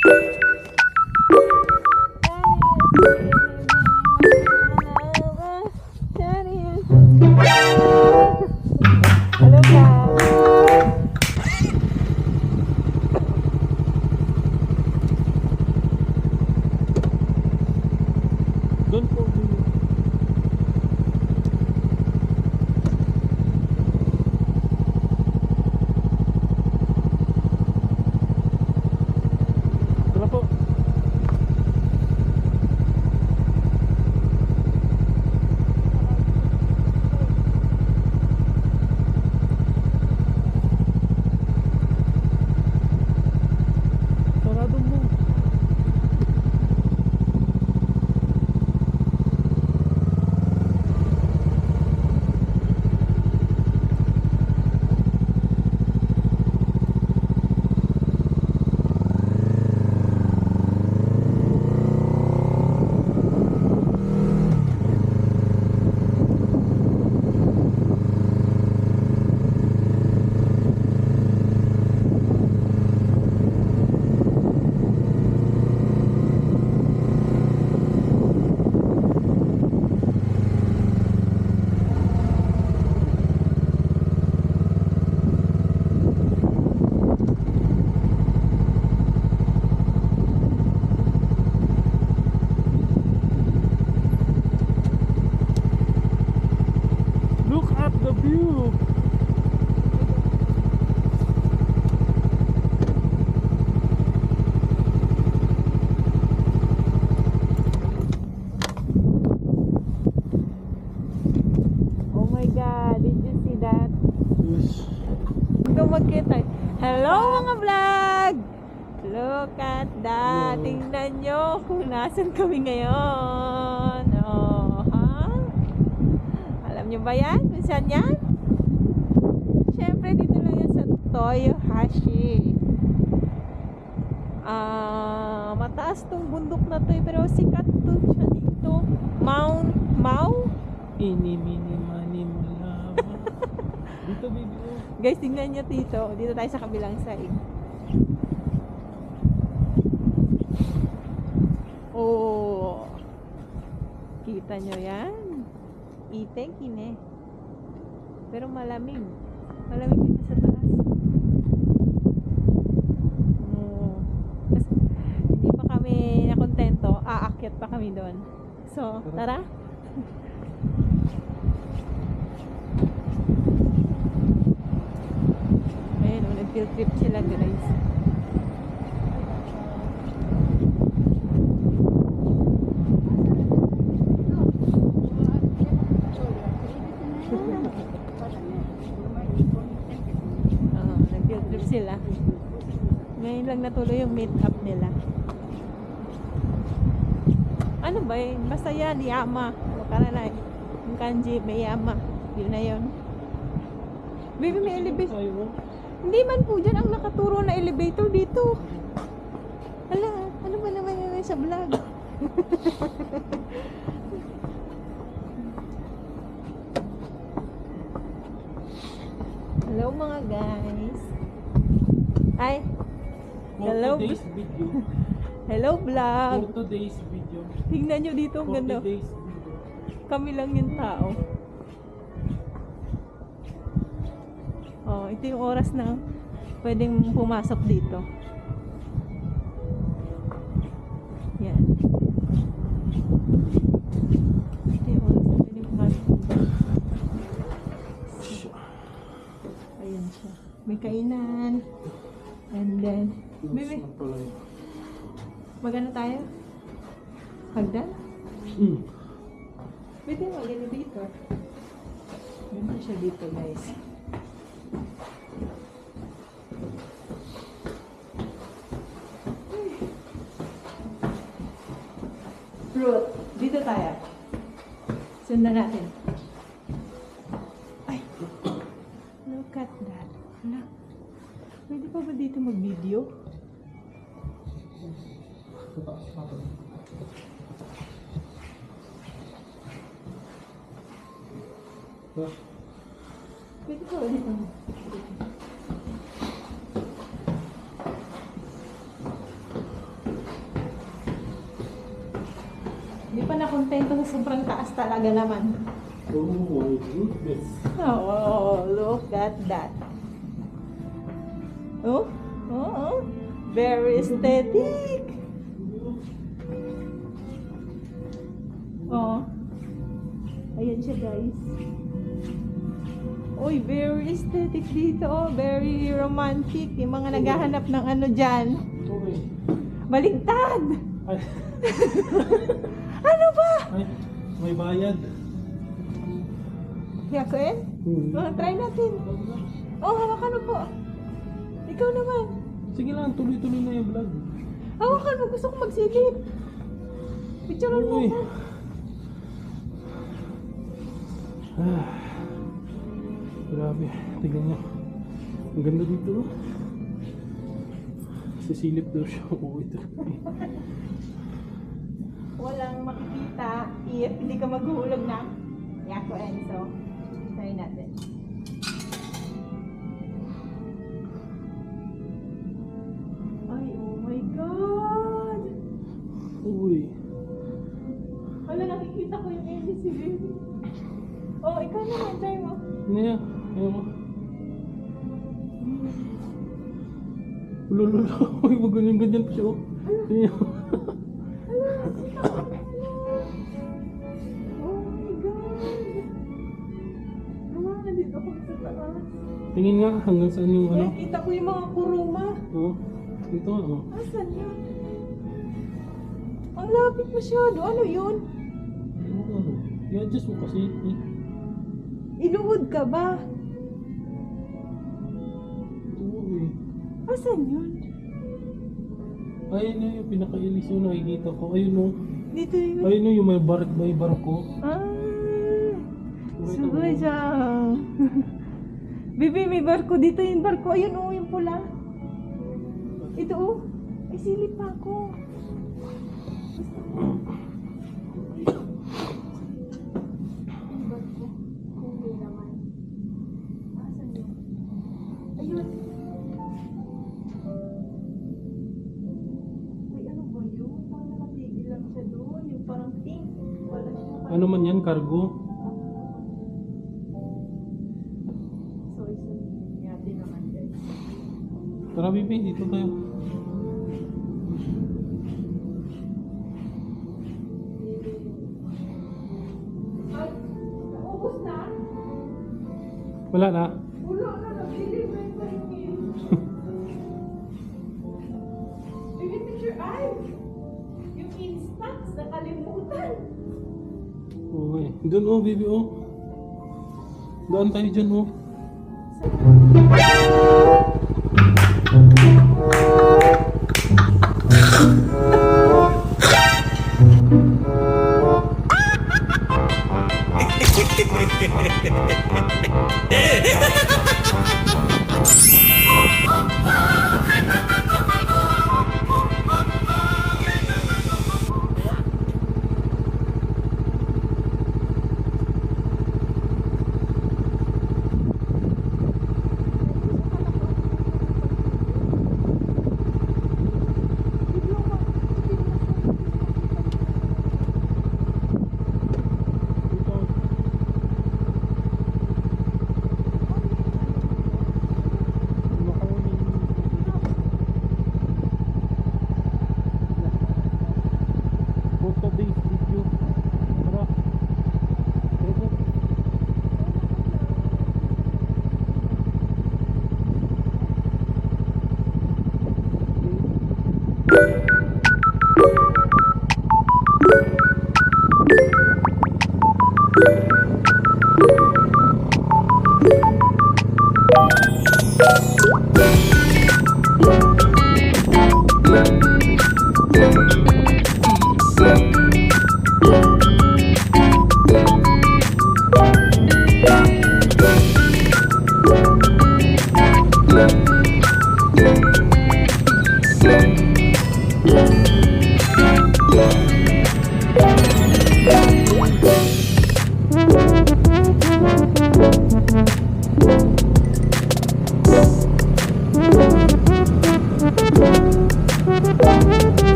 Hello guys. Doon po. Tara po. Sarado mo. Look at the view. Oh my God, did you see that? Yes. Kung magkita. Hello mga vlog! Look at that. Hello. Tingnan nyo kung nasan kami ngayon. Oh, ha? Alam nyo ba yan? Kung saan yan? Siyempre dito lang yan sa Toyohashi. Mataas tong bundok na to pero sikat to siya dito. Mount Mau? Ini mini mani malama. Dito baby. Oh. Guys, tingnan nyo dito. Dito tayo sa kabilang side. Oh. Kita nyo yan? Itek ini. Pero malamig. Malamig dito sa taas. Oh. Tapos, hindi pa kami nakontento. Aakyat pa kami doon. So, tara. Ayun, nag-field trip sila guys. Nag-field trip sila. Ngayon lang natuloy yung meet up nila. Ano ba yun? Basta yan, Yama. Karanay. Yung kanji, may Yama. Yun na yun. Baby, may elevator. Tayo. Hindi man po dyan ang nakaturo na elevator dito. Hala, ano ba naman yun sa vlog? Hello mga guys. Hi. For Hello. today's video. Hello vlog. For today's video. Tingnan nyo dito, ang For ganda. today's video. Kami lang yung tao. Oh, ito yung oras na pwedeng pumasok dito. Yan. Ito yung oras na pwedeng pumasok dito. Ayan siya. May kainan. And then, baby, magano tayo? Hagdan? Pwede mag-elevator. Ganda siya dito guys. Fruit. Dito tayo. Sundan natin. Ay. Look at that. Hala. Pwede pa ba dito mag-video? Pwede pa ba dito mag-video? pa nakontento sa sobrang taas talaga naman. Oh my goodness. Oh, look at that. Oh, oh, very aesthetic. Oh. Ayan siya, guys. Uy, very aesthetic dito. Oh, very romantic. Yung mga naghahanap ng ano dyan. Okay. Baligtad! Ay, Ano ba? ay, may bayad. Yakuin? Try natin. Oh, hawakan mo po. Ikaw naman. Sige lang, tuloy-tuloy na yung vlog. Hawakan mo. Gusto ko magsilip. Picturean mo Uy. ko. Ah, grabe, tignan nyo. Ang ganda dito. Oh. Sisilip daw siya. Oo, ito. Walang makikita if hindi ka maghuhulog na. Yakuin. So, try natin. Ay, oh my God! Uy. Wala, nakikita ko yung ABC baby. Oh, ikaw naman, try mo. Niya, ayaw mo. Ululula. Uy, wag ganyan-ganyan pa siya. Oh. Niya. Oh my God! Naman, nandito ako sa taas. Tingin nga hanggang saan yung ano. Nakikita ko yung mga kuruma. Oh. Dito nga, oh. Asan yun? Ang lapit masyado. Ano yun? Ewan ko ano. I-adjust mo kasi. Eh. Inuhod ka ba? Oo eh. Asan yun? Ayun na yung pinaka-ilis yung nakikita ko. Ayun o. Dito yun. Ayun o yung may barko. Ah, Wait, sugay ano? siya. Bibi, may barko dito yung barko. Ayun o, yung pula. Ito o. Ay, silip pa ako. Yung barko. Hindi naman. Asan yun? Ayun. Ay, ano ba yun? Parang nakatigil lang siya doon. Yung parang pink. Wala siya. Ano man yan, cargo? So, isang yate naman guys. Tara Bibi, dito tayo. Ay, naubos na? Wala na. Wala na, nag-deliver pa yun. Baby, picture ay! Yung Instax, nakalimutan. Okay. Doon o, Bibi o. Daan tayo dyan o.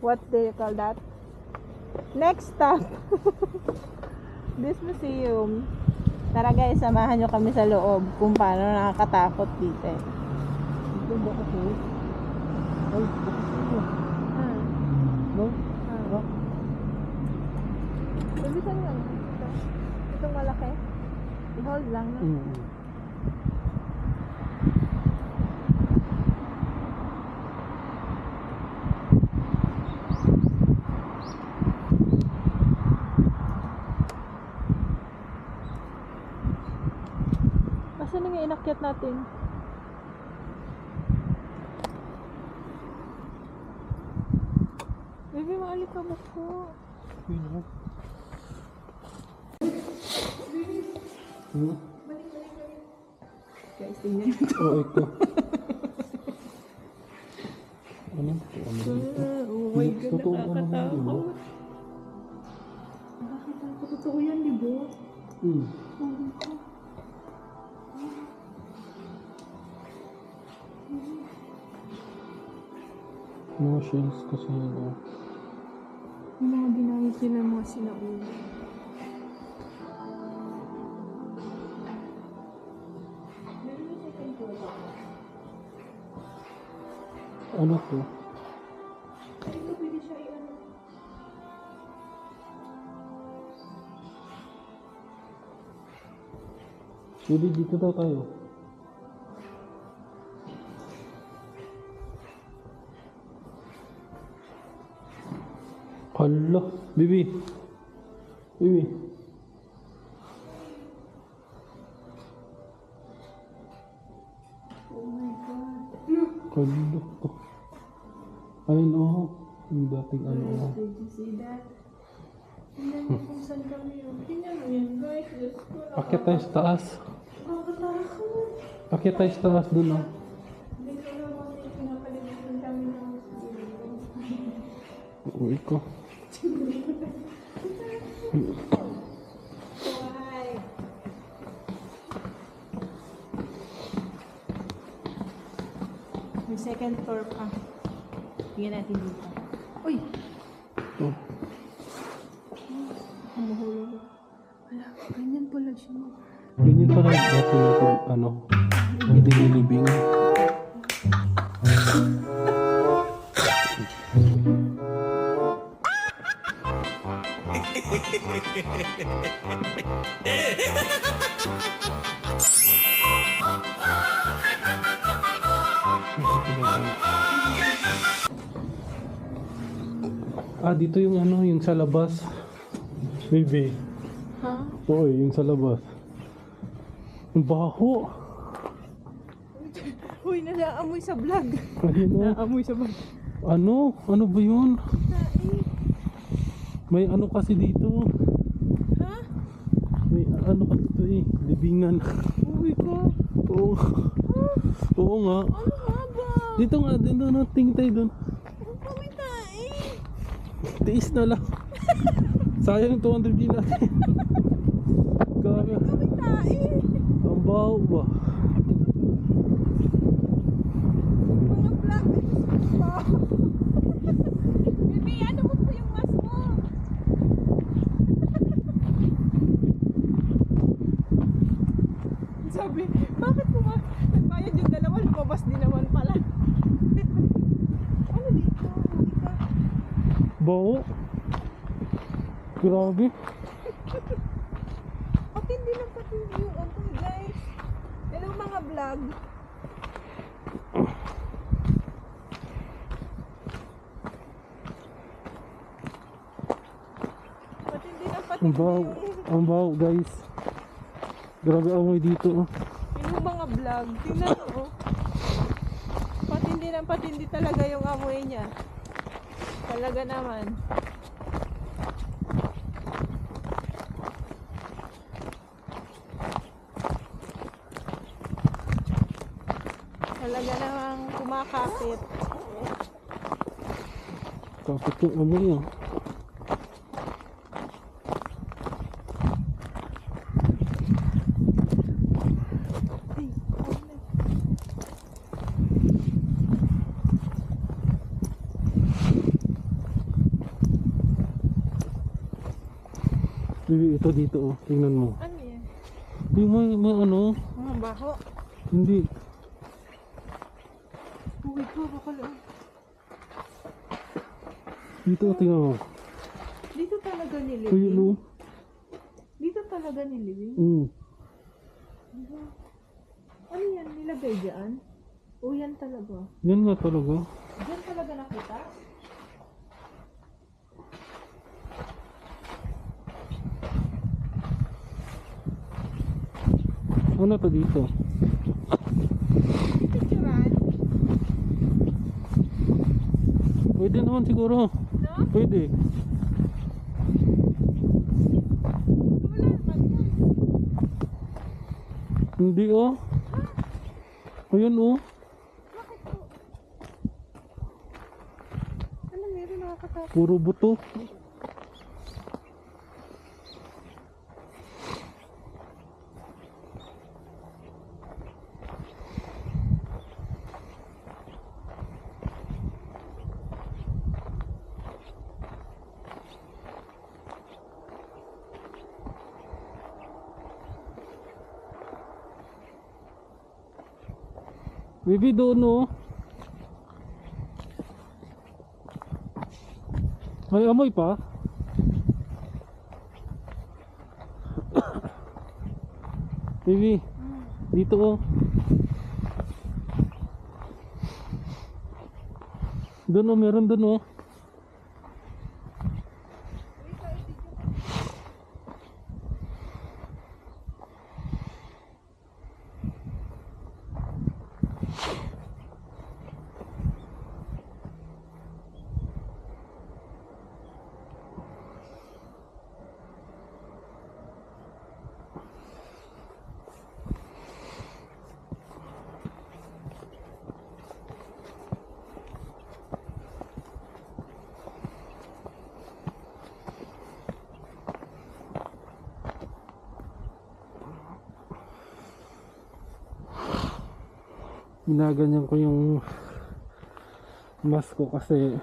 what do you call that? Next stop. This museum. Tara guys, samahan nyo kami sa loob kung paano nakakatakot dito. Ito ba ako? Ay, ito. Ah. No? Ah. Bilisan lang. Itong malaki. I-hold lang. No? Asan na nga inakyat natin? Baby, maalikabok ko. Guys, tingnan ito. Oh, ito. Ano? Oh my God, Totoo ba naman, di ba? nakakatakot. Bakit ako? Totoo yan, di ba? Mga shells kasi yun. Yung mga ginamit nila mga sinauna. Ano to? Ito pwede siya i-ano. Pwede dito daw tayo. Hala, Bibi. Bibi. Oh my God. Hala. Ayun oh. Yung dating ano oh. Did you see that? Tingnan mo kung saan kami yun. Tingnan mo yan guys. Diyos ko. Akyat tayo sa taas. Nakakatakot. Akyat tayo sa taas dun oh. Hindi ko naman yung pinapalimutan kami ng Uwi ko. Why? Yung second floor pa. Tingnan natin dito. Uy! Oh. Humuhulog. Wala, ganyan pala siya. Ganyan pala dati natin ano. Hindi nilibing. Ah, dito yung ano, yung sa labas. Baby. Ha? Oo, yung sa labas. Ang baho. Uy, nalaamoy sa vlog. Ayun oh. Naamoy sa vlog. Ano? Ano ba yun? May ano kasi dito. Ha? May ano kasi dito eh. Libingan. Uy ko. Oo. Oo nga. Ano nga ba? Dito nga, dito na. Tingin tayo doon. Ang pumitain. Tiis na lang. Sayang 200 din natin. Gaga. Pumitain. Ang baho ba? Mga vlog. Baby, ano mo po yung mask mo? Sabi, bakit nagbayad yung dalawa, lumabas din naman pala. Ano dito? Hindi ka. Baho. Grabe. Patindi lang patindi yung apoy, guys. Hello mga vlog. Patindi lang patindi Ang baho. Ang baho guys. Grabe amoy dito. Oh. yung mga vlog. Tingnan mo. Oh. Patindi lang patindi talaga yung amoy niya. Talaga naman. Talaga namang kumakapit. Kapit yung amoy ah. Bibi, ito dito oh. Tingnan mo. Ano yan? Yung may ano. Mga baho. Hindi. Uy ko, bakal. Dito, tingnan mo. Dito talaga Ayun nilibing. oh. Dito talaga nilibing. Ano yan? Nilagay dyan? O yan talaga? Yan nga talaga. Diyan talaga nakita? Ano to dito? Picturean? Pwede naman siguro. No? Pwede. Wala naman yan. Hindi oh. Ayun oh. Bakit po? Ano meron nakakatakot? Puro buto. Bibi doon oh. May amoy pa. Bibi, dito oh. Doon oh, meron doon oh. Ginaganyan ko yung mask ko kasi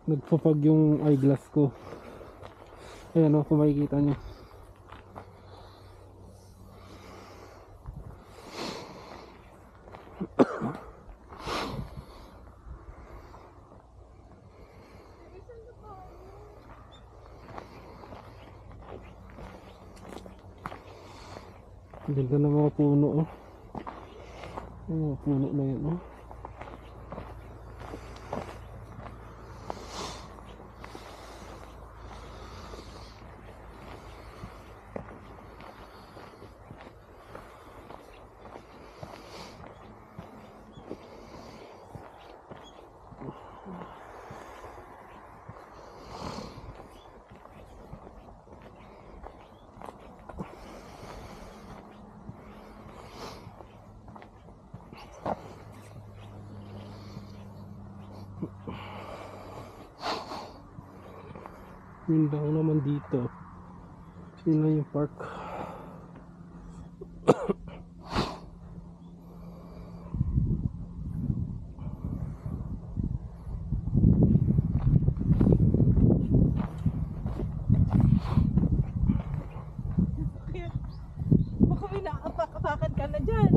nagpapag yung eyeglass ko. Ayan o, kung makikita nyo. Ganda ng mga puno oh. Oh, puno na yan oh. Yun daw naman dito. Sino yung park? Baka may nakapakapakan ka na dyan.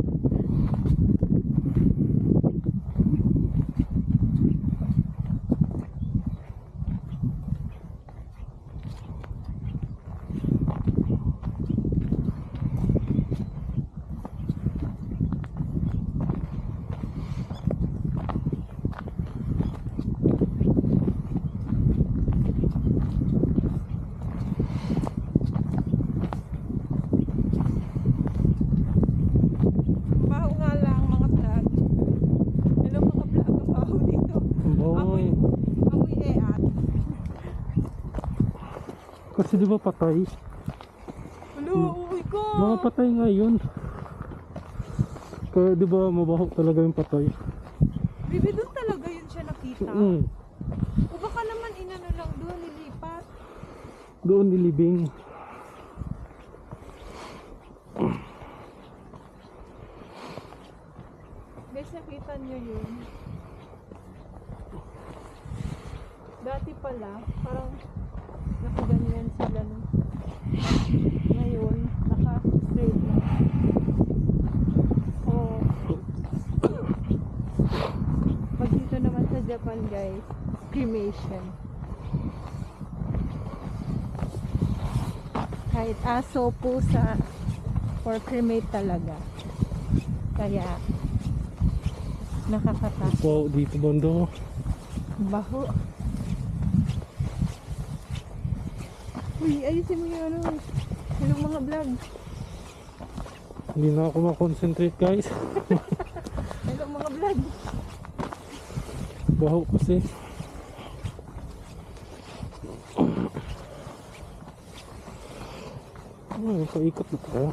Baho nga lang mga vlog. Hello mga vlog, ang baho dito. Boy. Amoy eat. Kasi di ba patay? Hello, uwi ko. Mga patay nga yun. Kaya di ba mabaho talaga yung patay? Bibi, doon talaga yun siya nakita. O baka naman inano lang doon, nilipat. Doon nilibing. Guys, nakita nyo yun. Dati pala, parang nakaganyan sila no. Ngayon, naka-straight na. Oh. Pag dito naman sa Japan guys, cremation. Kahit aso, pusa, for cremate talaga. Kaya, nakakatakot. Wow, dito banda. Baho. Uy, ayusin mo yung ano. Anong mga vlog? Hindi na ako makonsentrate guys. Anong mga vlog? Baho kasi. Ay, paikot na tayo.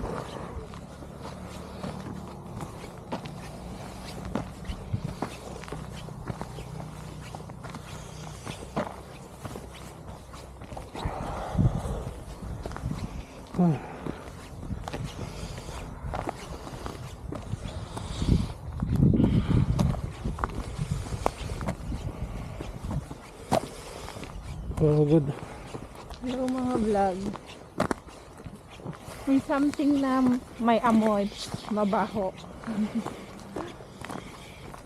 Ay. Oh, good. Hello mga vlog. May something na may amoy, mabaho.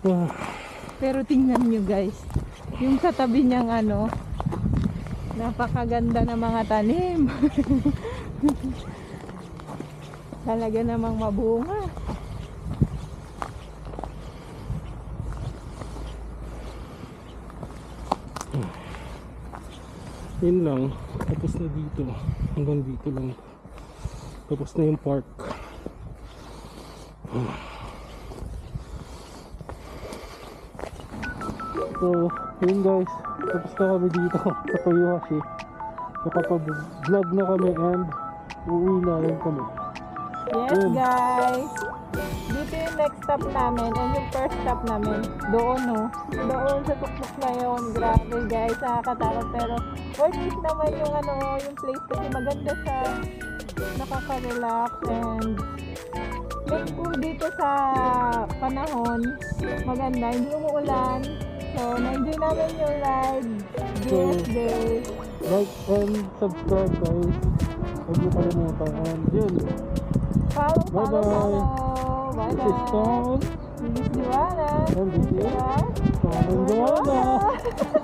Ah, Pero tingnan nyo guys, yung katabi niyang ano, napakaganda ng mga tanim. Talaga namang mabunga. yun lang. Tapos na dito. Hanggang dito lang. Tapos na yung park. So, yun guys. Tapos na kami dito sa Toyohashi. Nakapag-vlog na kami and uuwi na rin kami. Yes Yun. guys, dito yung next stop namin and yung first stop namin doon no, doon sa tuktok na yun. Grabe guys, nakakatakot pero worth it naman yung ano, yung place kasi maganda siya, nakaka-relax and like kung dito sa panahon maganda, hindi umuulan, so na-enjoy namin yung ride this day. Like and subscribe guys. Huwag niyo kalimutan. And yun. Follow, Bye-bye. follow. This is Bye-bye. Tom. This is Joanna. And this is Joanna. Tom and Joanna.